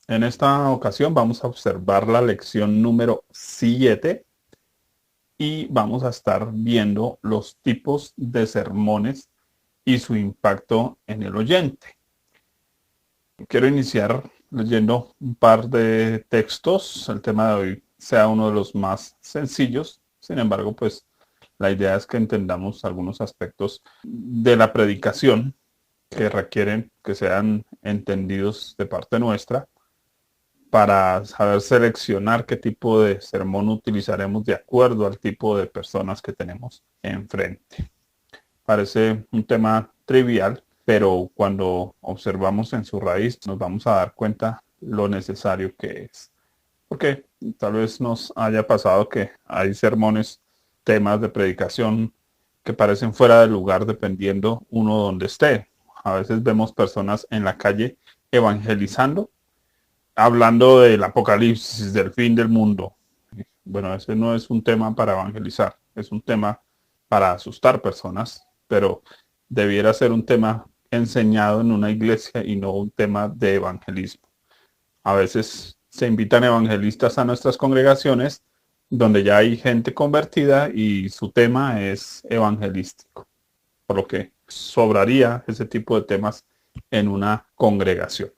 En esta ocasión vamos a observar la lección número 7 y vamos a estar viendo los tipos de sermones y su impacto en el oyente. Quiero iniciar leyendo un par de textos. El tema de hoy sea uno de los más sencillos. Sin embargo, pues la idea es que entendamos algunos aspectos de la predicación que requieren que sean entendidos de parte nuestra para saber seleccionar qué tipo de sermón utilizaremos de acuerdo al tipo de personas que tenemos enfrente. Parece un tema trivial, pero cuando observamos en su raíz nos vamos a dar cuenta lo necesario que es. Porque tal vez nos haya pasado que hay sermones, temas de predicación que parecen fuera de lugar dependiendo uno donde esté. A veces vemos personas en la calle evangelizando, hablando del apocalipsis, del fin del mundo. Bueno, ese no es un tema para evangelizar, es un tema para asustar personas, pero debiera ser un tema enseñado en una iglesia y no un tema de evangelismo. A veces se invitan evangelistas a nuestras congregaciones donde ya hay gente convertida y su tema es evangelístico, por lo que sobraría ese tipo de temas en una congregación.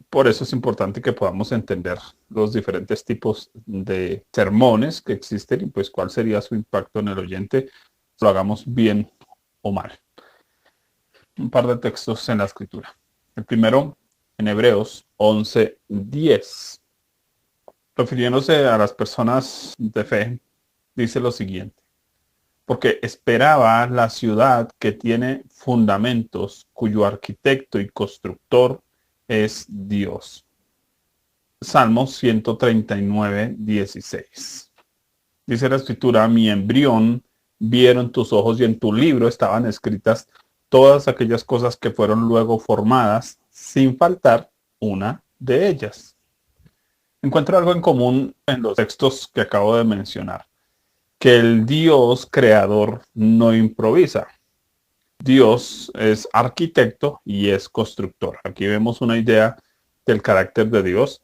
Por eso es importante que podamos entender los diferentes tipos de sermones que existen y pues cuál sería su impacto en el oyente, lo hagamos bien o mal. Un par de textos en la escritura. El primero en Hebreos 11:10. Refiriéndose a las personas de fe, dice lo siguiente. Porque esperaba la ciudad que tiene fundamentos, cuyo arquitecto y constructor es Dios. Salmo 139:16. Dice la escritura, mi embrión vieron tus ojos y en tu libro estaban escritas todas aquellas cosas que fueron luego formadas, sin faltar una de ellas. Encuentro algo en común en los textos que acabo de mencionar, que el Dios creador no improvisa. Dios es arquitecto y es constructor. Aquí vemos una idea del carácter de Dios.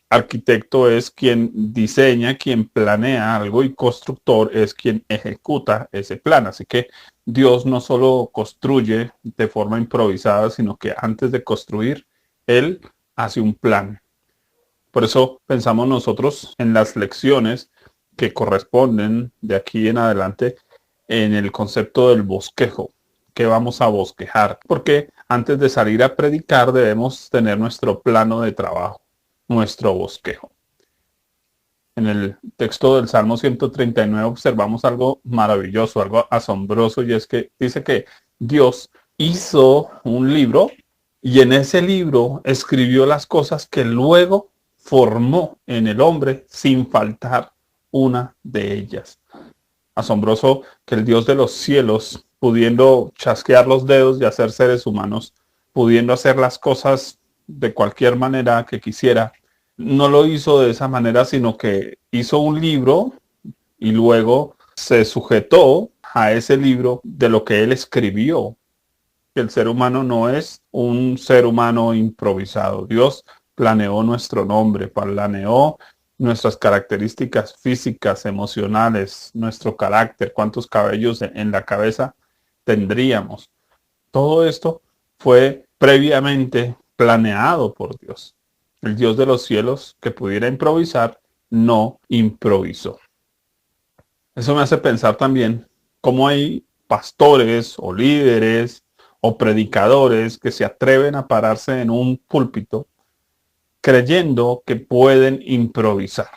Arquitecto es quien diseña, quien planea algo y constructor es quien ejecuta ese plan. Así que Dios no solo construye de forma improvisada, sino que antes de construir, Él hace un plan. Por eso pensamos nosotros en las lecciones que corresponden de aquí en adelante en el concepto del bosquejo. ¿Qué vamos a bosquejar? Porque antes de salir a predicar debemos tener nuestro plano de trabajo, nuestro bosquejo. En el texto del Salmo 139 observamos algo maravilloso, algo asombroso, y es que dice que Dios hizo un libro y en ese libro escribió las cosas que luego formó en el hombre sin faltar una de ellas. Asombroso que el Dios de los cielos, pudiendo chasquear los dedos y hacer seres humanos, pudiendo hacer las cosas de cualquier manera que quisiera, no lo hizo de esa manera, sino que hizo un libro y luego se sujetó a ese libro de lo que él escribió. El ser humano no es un ser humano improvisado. Dios planeó nuestro nombre, planeó nuestras características físicas, emocionales, nuestro carácter, cuántos cabellos en la cabeza tendríamos. Todo esto fue previamente planeado por Dios. El Dios de los cielos que pudiera improvisar, no improvisó. Eso me hace pensar también cómo hay pastores o líderes o predicadores que se atreven a pararse en un púlpito creyendo que pueden improvisar.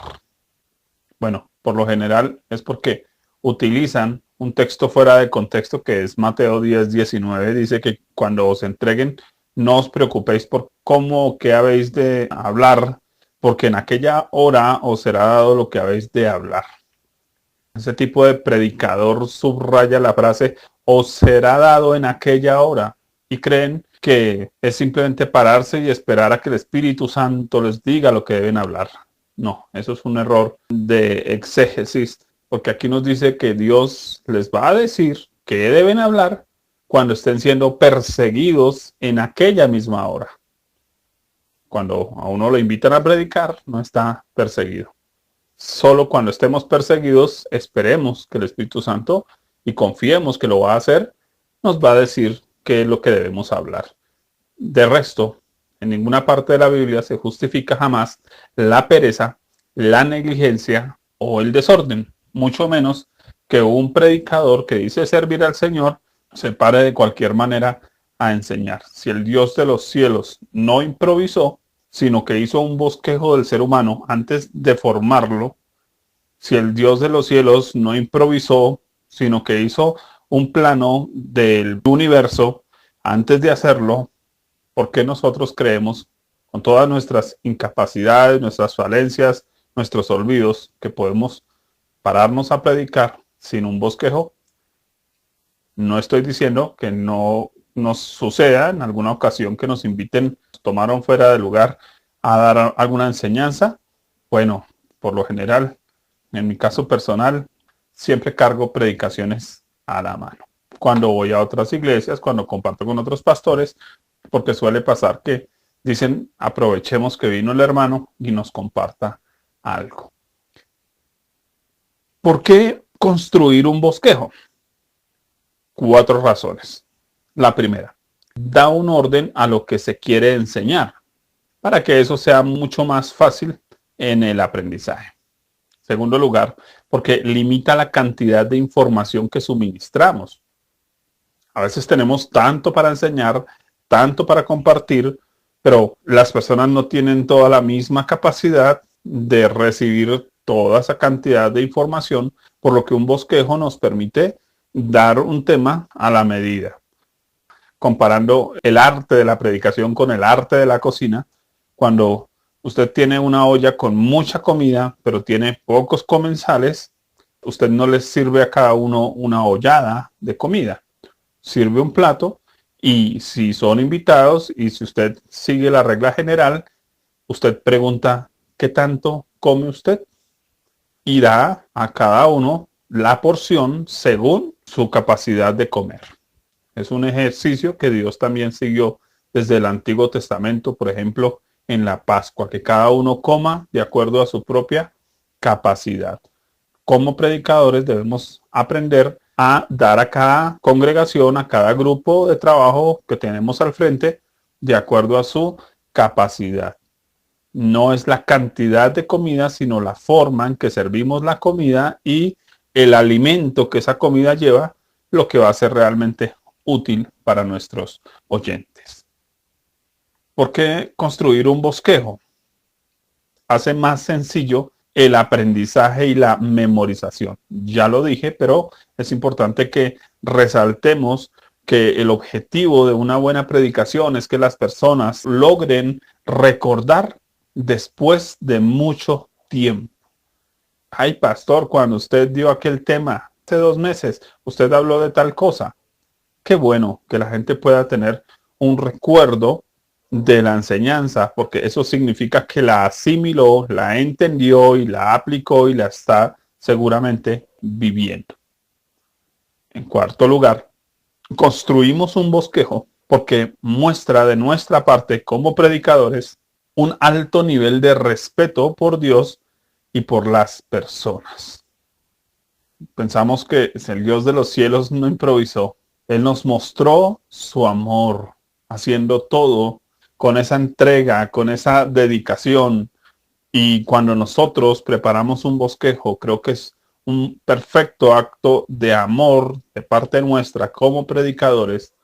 Bueno, por lo general es porque utilizan un texto fuera de contexto que es Mateo 10:19. Dice que cuando os entreguen, no os preocupéis por cómo o qué habéis de hablar, porque en aquella hora os será dado lo que habéis de hablar. Ese tipo de predicador subraya la frase os será dado en aquella hora y creen que es simplemente pararse y esperar a que el Espíritu Santo les diga lo que deben hablar. No, eso es un error de exégesis, porque aquí nos dice que Dios les va a decir que deben hablar cuando estén siendo perseguidos en aquella misma hora. Cuando a uno lo invitan a predicar, no está perseguido. Solo cuando estemos perseguidos, esperemos que el Espíritu Santo, y confiemos que lo va a hacer, nos va a decir qué es lo que debemos hablar. De resto, en ninguna parte de la Biblia se justifica jamás la pereza, la negligencia o el desorden, mucho menos que un predicador que dice servir al Señor se pare de cualquier manera a enseñar. Si el Dios de los cielos no improvisó, sino que hizo un bosquejo del ser humano antes de formarlo, si el Dios de los cielos no improvisó, sino que hizo un plano del universo antes de hacerlo, ¿por qué nosotros creemos, con todas nuestras incapacidades, nuestras falencias, nuestros olvidos, que podemos pararnos a predicar sin un bosquejo? No estoy diciendo que no nos suceda en alguna ocasión que nos inviten, tomaron fuera de lugar a dar alguna enseñanza. Bueno, por lo general, en mi caso personal, siempre cargo predicaciones a la mano. Cuando voy a otras iglesias, cuando comparto con otros pastores, porque suele pasar que dicen, aprovechemos que vino el hermano y nos comparta algo. ¿Por qué construir un bosquejo? 4 razones. La primera, da un orden a lo que se quiere enseñar, para que eso sea mucho más fácil en el aprendizaje. Segundo lugar, porque limita la cantidad de información que suministramos. A veces tenemos tanto para enseñar, tanto para compartir, pero las personas no tienen toda la misma capacidad de recibir toda esa cantidad de información, por lo que un bosquejo nos permite dar un tema a la medida. Comparando el arte de la predicación con el arte de la cocina, cuando usted tiene una olla con mucha comida, pero tiene pocos comensales, usted no les sirve a cada uno una ollada de comida. Sirve un plato y si son invitados y si usted sigue la regla general, usted pregunta, ¿qué tanto come usted? Y da a cada uno la porción según su capacidad de comer. Es un ejercicio que Dios también siguió desde el Antiguo Testamento, por ejemplo, en la Pascua, que cada uno coma de acuerdo a su propia capacidad. Como predicadores debemos aprender a dar a cada congregación, a cada grupo de trabajo que tenemos al frente, de acuerdo a su capacidad. No es la cantidad de comida, sino la forma en que servimos la comida y el alimento que esa comida lleva, lo que va a ser realmente útil para nuestros oyentes. ¿Por qué construir un bosquejo? Hace más sencillo el aprendizaje y la memorización. Ya lo dije, pero es importante que resaltemos que el objetivo de una buena predicación es que las personas logren recordar después de mucho tiempo. Ay, pastor, cuando usted dio aquel tema hace 2 meses, usted habló de tal cosa. Qué bueno que la gente pueda tener un recuerdo de la enseñanza, porque eso significa que la asimiló, la entendió y la aplicó y la está seguramente viviendo. En cuarto lugar, construimos un bosquejo porque muestra de nuestra parte como predicadores un alto nivel de respeto por Dios y por las personas. Pensamos que el Dios de los cielos no improvisó. Él nos mostró su amor, haciendo todo con esa entrega, con esa dedicación. Y cuando nosotros preparamos un bosquejo, creo que es un perfecto acto de amor de parte nuestra como predicadores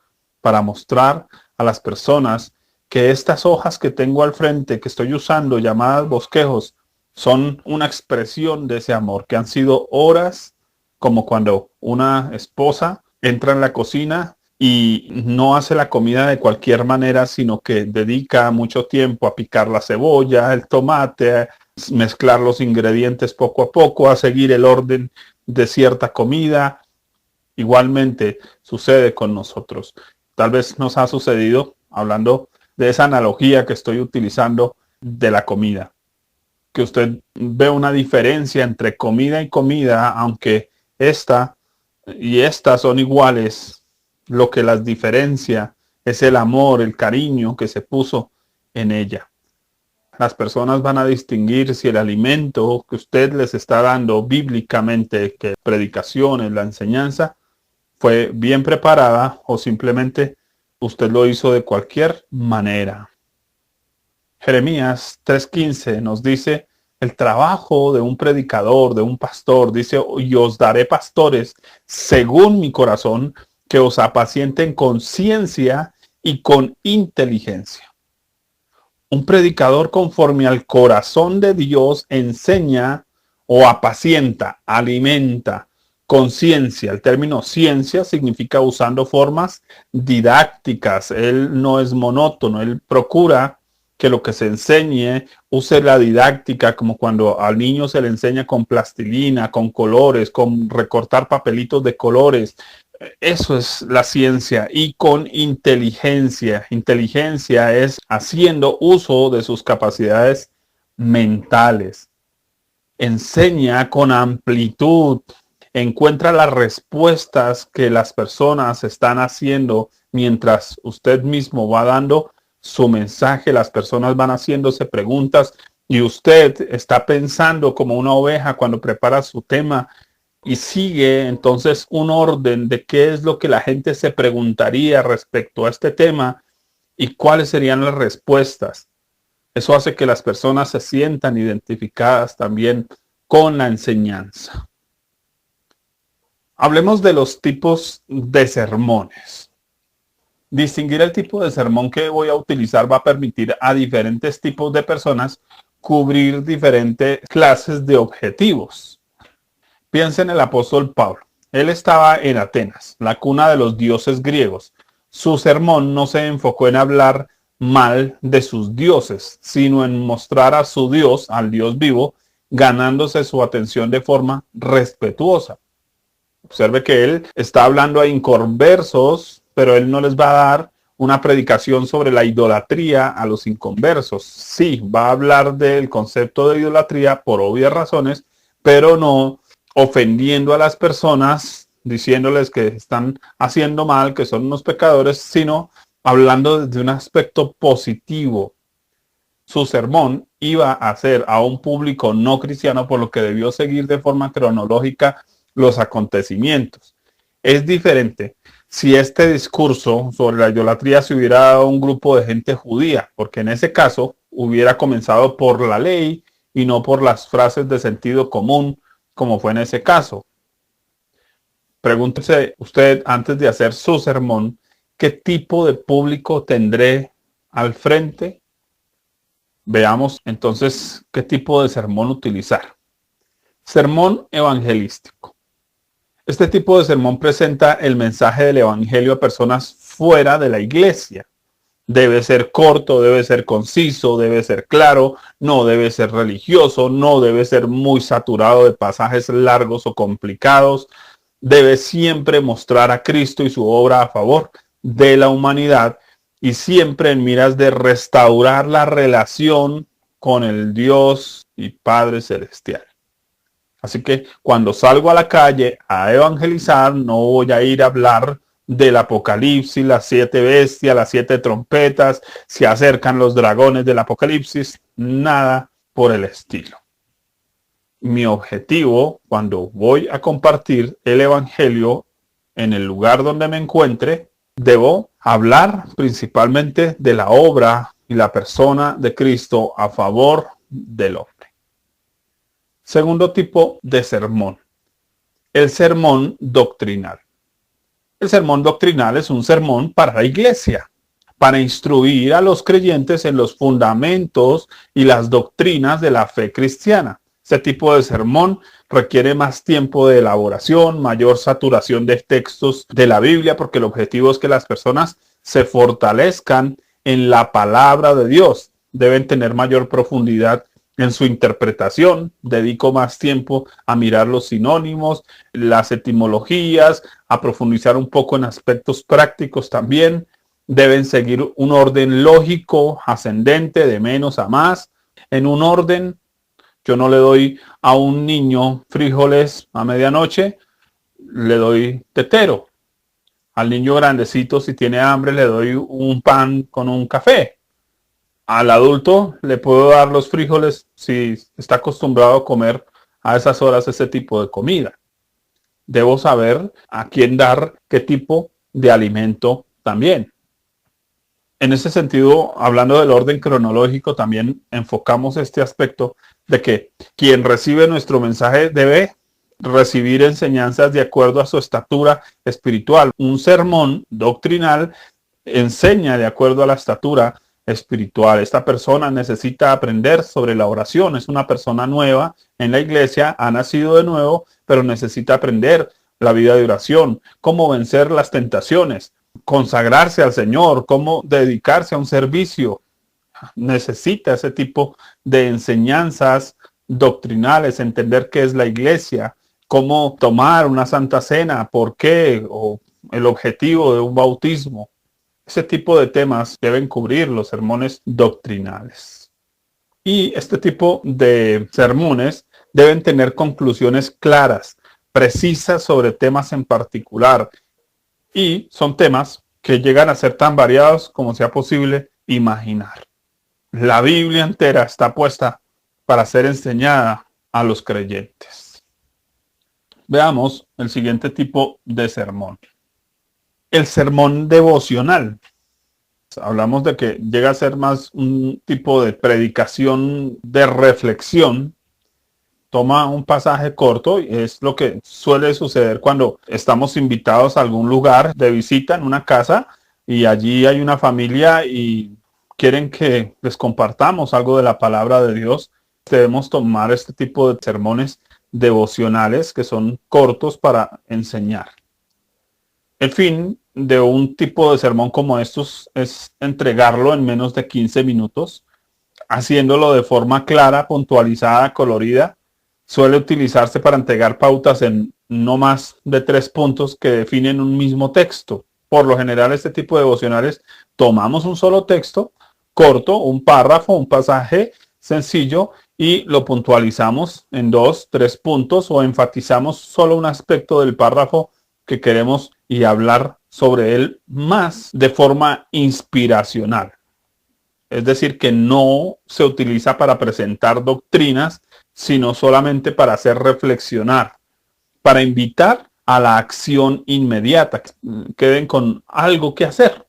para mostrar a las personas que estas hojas que tengo al frente, que estoy usando, llamadas bosquejos, son una expresión de ese amor, que han sido horas, como cuando una esposa entra en la cocina y no hace la comida de cualquier manera, sino que dedica mucho tiempo a picar la cebolla, el tomate, a mezclar los ingredientes poco a poco, a seguir el orden de cierta comida. Igualmente sucede con nosotros. Tal vez nos ha sucedido, hablando de esa analogía que estoy utilizando de la comida, que usted ve una diferencia entre comida y comida, aunque esta y estas son iguales. Lo que las diferencia es el amor, el cariño que se puso en ella. Las personas van a distinguir si el alimento que usted les está dando bíblicamente, que predicaciones, la enseñanza, fue bien preparada o simplemente usted lo hizo de cualquier manera. Jeremías 3:15 nos dice el trabajo de un predicador, de un pastor. Dice, y os daré pastores según mi corazón, que os apacienten con ciencia y con inteligencia. Un predicador conforme al corazón de Dios enseña o apacienta, alimenta con ciencia. El término ciencia significa usando formas didácticas. Él no es monótono, él procura que lo que se enseñe use la didáctica, como cuando al niño se le enseña con plastilina, con colores, con recortar papelitos de colores. Eso es la ciencia. Y con inteligencia. Inteligencia es haciendo uso de sus capacidades mentales. Enseña con amplitud. Encuentra las respuestas que las personas están haciendo mientras usted mismo va dando su mensaje. Las personas van haciéndose preguntas y usted está pensando como una oveja cuando prepara su tema y sigue entonces un orden de qué es lo que la gente se preguntaría respecto a este tema y cuáles serían las respuestas. Eso hace que las personas se sientan identificadas también con la enseñanza. Hablemos de los tipos de sermones. Distinguir el tipo de sermón que voy a utilizar va a permitir a diferentes tipos de personas cubrir diferentes clases de objetivos. Piensa en el apóstol Pablo. Él estaba en Atenas, la cuna de los dioses griegos. Su sermón no se enfocó en hablar mal de sus dioses, sino en mostrar a su Dios, al Dios vivo, ganándose su atención de forma respetuosa. Observe que él está hablando a inconversos, pero él no les va a dar una predicación sobre la idolatría a los inconversos. Sí, va a hablar del concepto de idolatría por obvias razones, pero no ofendiendo a las personas, diciéndoles que están haciendo mal, que son unos pecadores, sino hablando desde un aspecto positivo. Su sermón iba a ser a un público no cristiano, por lo que debió seguir de forma cronológica los acontecimientos. Es diferente si este discurso sobre la idolatría se hubiera dado a un grupo de gente judía, porque en ese caso hubiera comenzado por la ley y no por las frases de sentido común, como fue en ese caso. Pregúntese usted antes de hacer su sermón, ¿qué tipo de público tendré al frente? Veamos entonces qué tipo de sermón utilizar. Sermón evangelístico. Este tipo de sermón presenta el mensaje del evangelio a personas fuera de la iglesia. Debe ser corto, debe ser conciso, debe ser claro, no debe ser religioso, no debe ser muy saturado de pasajes largos o complicados. Debe siempre mostrar a Cristo y su obra a favor de la humanidad y siempre en miras de restaurar la relación con el Dios y Padre Celestial. Así que cuando salgo a la calle a evangelizar, no voy a ir a hablar del Apocalipsis, las 7 bestias, las 7 trompetas, se acercan los dragones del Apocalipsis, nada por el estilo. Mi objetivo cuando voy a compartir el Evangelio en el lugar donde me encuentre, debo hablar principalmente de la obra y la persona de Cristo a favor del hombre. Segundo tipo de sermón, el sermón doctrinal. El sermón doctrinal es un sermón para la iglesia, para instruir a los creyentes en los fundamentos y las doctrinas de la fe cristiana. Este tipo de sermón requiere más tiempo de elaboración, mayor saturación de textos de la Biblia, porque el objetivo es que las personas se fortalezcan en la palabra de Dios. Deben tener mayor profundidad en su interpretación. Dedico más tiempo a mirar los sinónimos, las etimologías, a profundizar un poco en aspectos prácticos también. Deben seguir un orden lógico, ascendente, de menos a más. En un orden, yo no le doy a un niño frijoles a medianoche, le doy tetero. Al niño grandecito, si tiene hambre, le doy un pan con un café. Al adulto le puedo dar los frijoles si está acostumbrado a comer a esas horas ese tipo de comida. Debo saber a quién dar qué tipo de alimento también. En ese sentido, hablando del orden cronológico, también enfocamos este aspecto de que quien recibe nuestro mensaje debe recibir enseñanzas de acuerdo a su estatura espiritual. Un sermón doctrinal enseña de acuerdo a la estatura espiritual. Esta persona necesita aprender sobre la oración. Es una persona nueva en la iglesia, ha nacido de nuevo, pero necesita aprender la vida de oración, cómo vencer las tentaciones, consagrarse al Señor, cómo dedicarse a un servicio. Necesita ese tipo de enseñanzas doctrinales, entender qué es la iglesia, cómo tomar una santa cena, por qué, o el objetivo de un bautismo. Ese tipo de temas deben cubrir los sermones doctrinales. Y este tipo de sermones deben tener conclusiones claras, precisas sobre temas en particular. Y son temas que llegan a ser tan variados como sea posible imaginar. La Biblia entera está puesta para ser enseñada a los creyentes. Veamos el siguiente tipo de sermón. El sermón devocional. Hablamos de que llega a ser más un tipo de predicación de reflexión. Toma un pasaje corto y es lo que suele suceder cuando estamos invitados a algún lugar de visita en una casa y allí hay una familia y quieren que les compartamos algo de la palabra de Dios. Debemos tomar este tipo de sermones devocionales que son cortos para enseñar. El fin de un tipo de sermón como estos es entregarlo en menos de 15 minutos, haciéndolo de forma clara, puntualizada, colorida. Suele utilizarse para entregar pautas en no más de 3 puntos que definen un mismo texto. Por lo general, este tipo de devocionales tomamos un solo texto corto, un párrafo, un pasaje sencillo y lo puntualizamos en 2, 3 puntos o enfatizamos solo un aspecto del párrafo que queremos y hablar sobre él más de forma inspiracional. Es decir, que no se utiliza para presentar doctrinas, sino solamente para hacer reflexionar, para invitar a la acción inmediata, que queden con algo que hacer.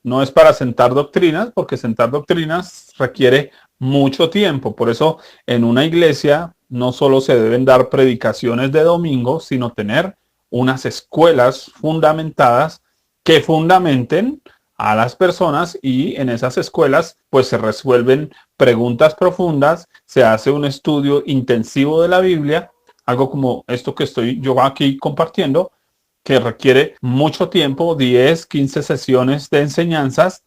No es para sentar doctrinas, porque sentar doctrinas requiere mucho tiempo. Por eso en una iglesia no solo se deben dar predicaciones de domingo, sino tener unas escuelas fundamentadas que fundamenten a las personas y en esas escuelas pues se resuelven preguntas profundas, se hace un estudio intensivo de la Biblia, algo como esto que estoy yo aquí compartiendo, que requiere mucho tiempo, 10, 15 sesiones de enseñanzas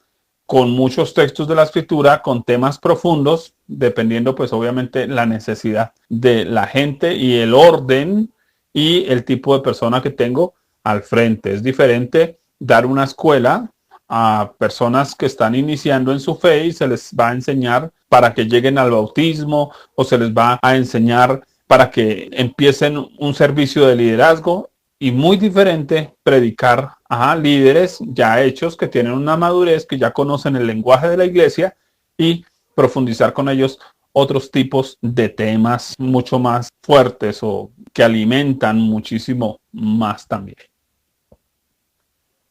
con muchos textos de la escritura, con temas profundos, dependiendo pues obviamente la necesidad de la gente y el orden y el tipo de persona que tengo al frente. Es diferente dar una escuela a personas que están iniciando en su fe y se les va a enseñar para que lleguen al bautismo o se les va a enseñar para que empiecen un servicio de liderazgo. Y muy diferente predicar a líderes ya hechos que tienen una madurez, que ya conocen el lenguaje de la iglesia y profundizar con ellos otros tipos de temas mucho más fuertes o que alimentan muchísimo más también.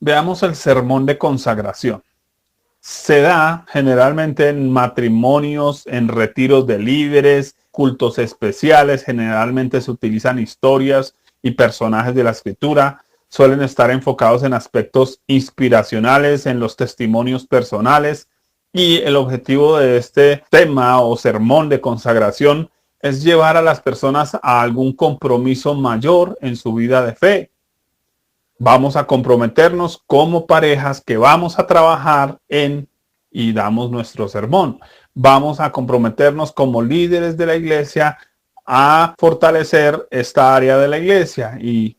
Veamos el sermón de consagración. Se da generalmente en matrimonios, en retiros de líderes, cultos especiales. Generalmente se utilizan historias y personajes de la escritura. Suelen estar enfocados en aspectos inspiracionales, en los testimonios personales. Y el objetivo de este tema o sermón de consagración es llevar a las personas a algún compromiso mayor en su vida de fe. Vamos a comprometernos como parejas que vamos a trabajar en y damos nuestro sermón. Vamos a comprometernos como líderes de la iglesia a fortalecer esta área de la iglesia y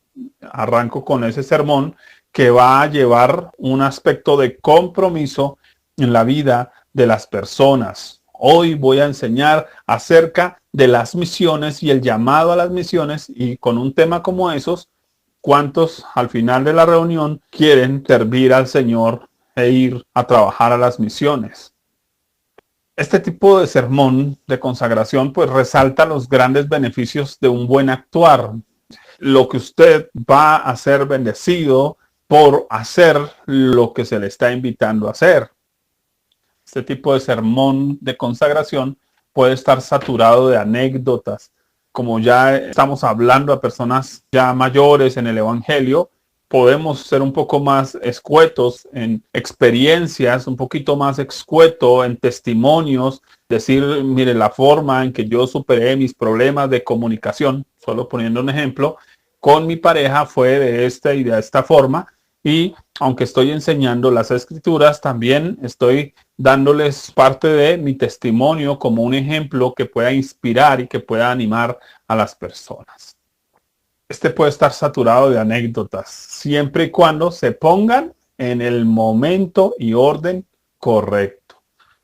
arranco con ese sermón que va a llevar un aspecto de compromiso en la vida de las personas. Hoy voy a enseñar acerca de las misiones y el llamado a las misiones y con un tema como esos, ¿cuántos al final de la reunión quieren servir al Señor e ir a trabajar a las misiones? Este tipo de sermón de consagración pues resalta los grandes beneficios de un buen actuar, lo que usted va a ser bendecido por hacer lo que se le está invitando a hacer. Este tipo de sermón de consagración puede estar saturado de anécdotas. Como ya estamos hablando a personas ya mayores en el Evangelio, podemos ser un poco más escuetos en experiencias, un poquito más escueto en testimonios, decir, mire, la forma en que yo superé mis problemas de comunicación, solo poniendo un ejemplo, con mi pareja fue de esta y de esta forma. Y aunque estoy enseñando las escrituras, también estoy dándoles parte de mi testimonio como un ejemplo que pueda inspirar y que pueda animar a las personas. Este puede estar saturado de anécdotas, siempre y cuando se pongan en el momento y orden correcto.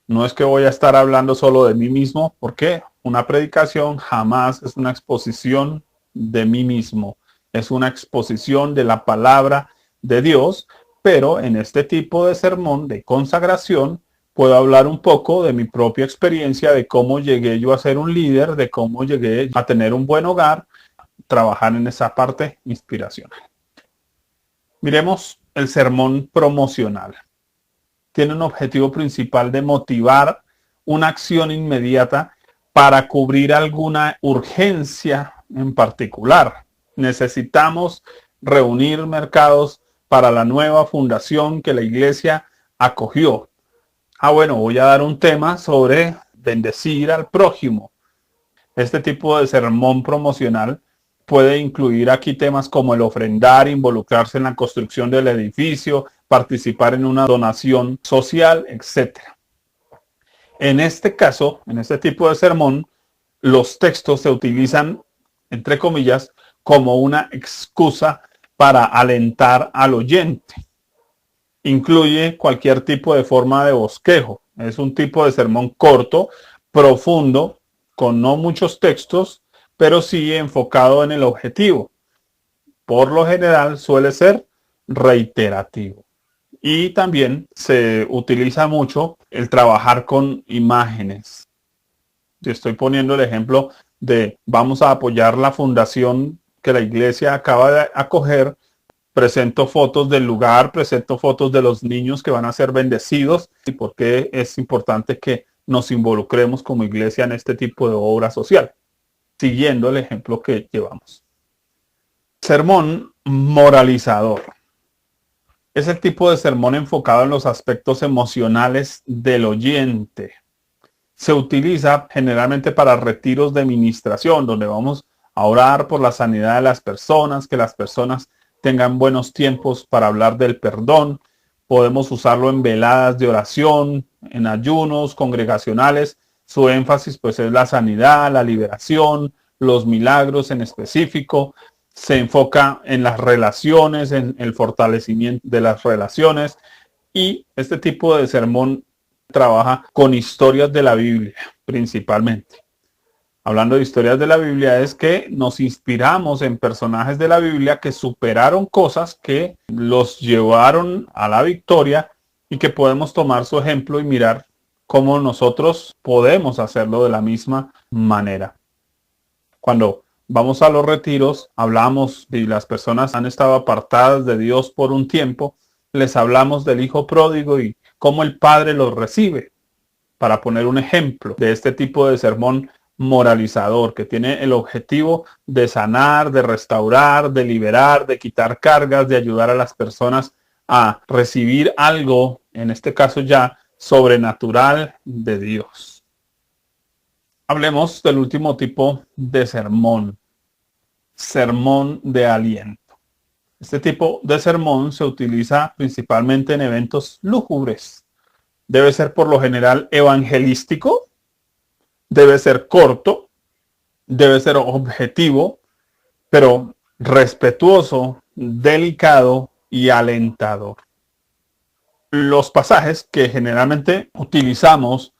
No es que voy a estar hablando solo de mí mismo, porque una predicación jamás es una exposición de mí mismo, es una exposición de la palabra de Dios, pero en este tipo de sermón de consagración puedo hablar un poco de mi propia experiencia, de cómo llegué yo a ser un líder, de cómo llegué a tener un buen hogar, trabajar en esa parte inspiracional. Miremos el sermón promocional. Tiene un objetivo principal de motivar una acción inmediata para cubrir alguna urgencia en particular. Necesitamos reunir mercados para la nueva fundación que la iglesia acogió. Bueno, voy a dar un tema sobre bendecir al prójimo. Este tipo de sermón promocional puede incluir aquí temas como el ofrendar, involucrarse en la construcción del edificio, participar en una donación social, etc. En este caso, en este tipo de sermón, los textos se utilizan, entre comillas, como una excusa para alentar al oyente. Incluye cualquier tipo de forma de bosquejo. Es un tipo de sermón corto, profundo, con no muchos textos, pero sí enfocado en el objetivo. Por lo general suele ser reiterativo. Y también se utiliza mucho el trabajar con imágenes. Yo estoy poniendo el ejemplo de vamos a apoyar la fundación que la iglesia acaba de acoger. Presento fotos del lugar, presento fotos de los niños que van a ser bendecidos y por qué es importante que nos involucremos como iglesia en este tipo de obra social, siguiendo el ejemplo que llevamos. Sermón moralizador. Es el tipo de sermón enfocado en los aspectos emocionales del oyente. Se utiliza generalmente para retiros de ministración, donde vamos a orar por la sanidad de las personas, que las personas tengan buenos tiempos para hablar del perdón. Podemos usarlo en veladas de oración, en ayunos congregacionales. Su énfasis pues es la sanidad, la liberación, los milagros en específico. Se enfoca en las relaciones, en el fortalecimiento de las relaciones. Y este tipo de sermón trabaja con historias de la Biblia principalmente. Hablando de historias de la Biblia, es que nos inspiramos en personajes de la Biblia que superaron cosas que los llevaron a la victoria y que podemos tomar su ejemplo y mirar cómo nosotros podemos hacerlo de la misma manera. Cuando vamos a los retiros, hablamos y las personas han estado apartadas de Dios por un tiempo, les hablamos del hijo pródigo y cómo el padre los recibe, para poner un ejemplo de este tipo de sermón moralizador que tiene el objetivo de sanar, de restaurar, de liberar, de quitar cargas, de ayudar a las personas a recibir algo, en este caso ya sobrenatural de Dios. Hablemos del último tipo de sermón, sermón de aliento. Este tipo de sermón se utiliza principalmente en eventos lúgubres. Debe ser por lo general evangelístico, debe ser corto, debe ser objetivo, pero respetuoso, delicado y alentador. Los pasajes que generalmente utilizamos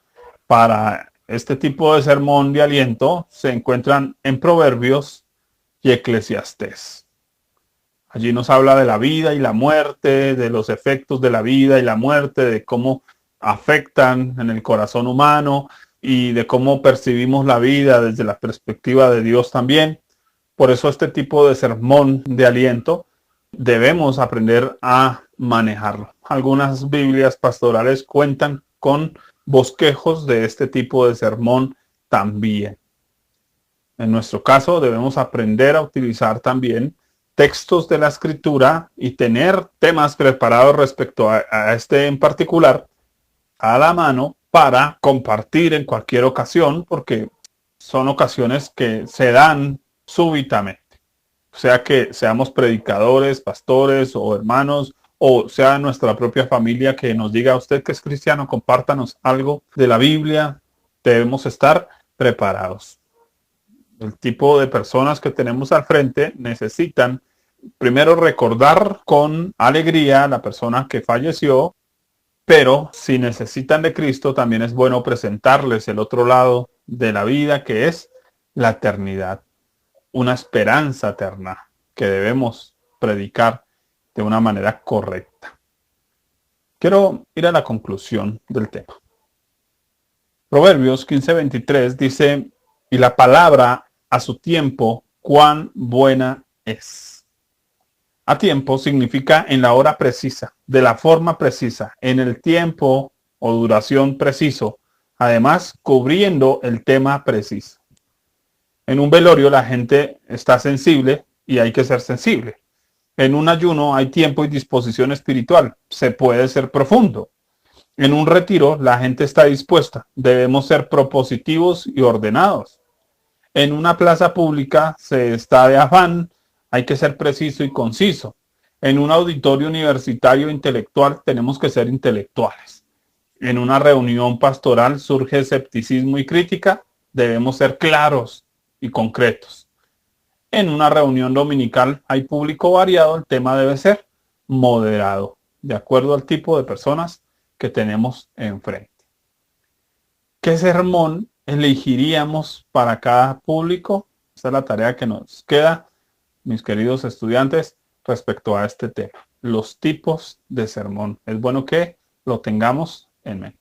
para este tipo de sermón de aliento se encuentran en Proverbios y Eclesiastés. Allí nos habla de la vida y la muerte, de los efectos de la vida y la muerte, de cómo afectan en el corazón humano y de cómo percibimos la vida desde la perspectiva de Dios también. Por eso este tipo de sermón de aliento debemos aprender a manejarlo. Algunas Biblias pastorales cuentan con bosquejos de este tipo de sermón también. En nuestro caso debemos aprender a utilizar también textos de la escritura y tener temas preparados respecto a este en particular a la mano para compartir en cualquier ocasión, porque son ocasiones que se dan súbitamente. O sea que seamos predicadores, pastores o hermanos, o sea nuestra propia familia que nos diga usted que es cristiano, compártanos algo de la Biblia. Debemos estar preparados. El tipo de personas que tenemos al frente necesitan primero recordar con alegría a la persona que falleció, pero si necesitan de Cristo, también es bueno presentarles el otro lado de la vida, que es la eternidad, una esperanza eterna que debemos predicar de una manera correcta. Quiero ir a la conclusión del tema. Proverbios 15:23 dice, y la palabra a su tiempo, cuán buena es. A tiempo significa en la hora precisa, de la forma precisa, en el tiempo o duración preciso, además cubriendo el tema preciso. En un velorio la gente está sensible y hay que ser sensible. En un ayuno hay tiempo y disposición espiritual, se puede ser profundo. En un retiro la gente está dispuesta, debemos ser propositivos y ordenados. En una plaza pública se está de afán, hay que ser preciso y conciso. En un auditorio universitario intelectual tenemos que ser intelectuales. En una reunión pastoral surge escepticismo y crítica, debemos ser claros y concretos. En una reunión dominical hay público variado, el tema debe ser moderado, de acuerdo al tipo de personas que tenemos enfrente. ¿Qué sermón elegiríamos para cada público? Esa es la tarea que nos queda, mis queridos estudiantes, respecto a este tema. Los tipos de sermón. Es bueno que lo tengamos en mente.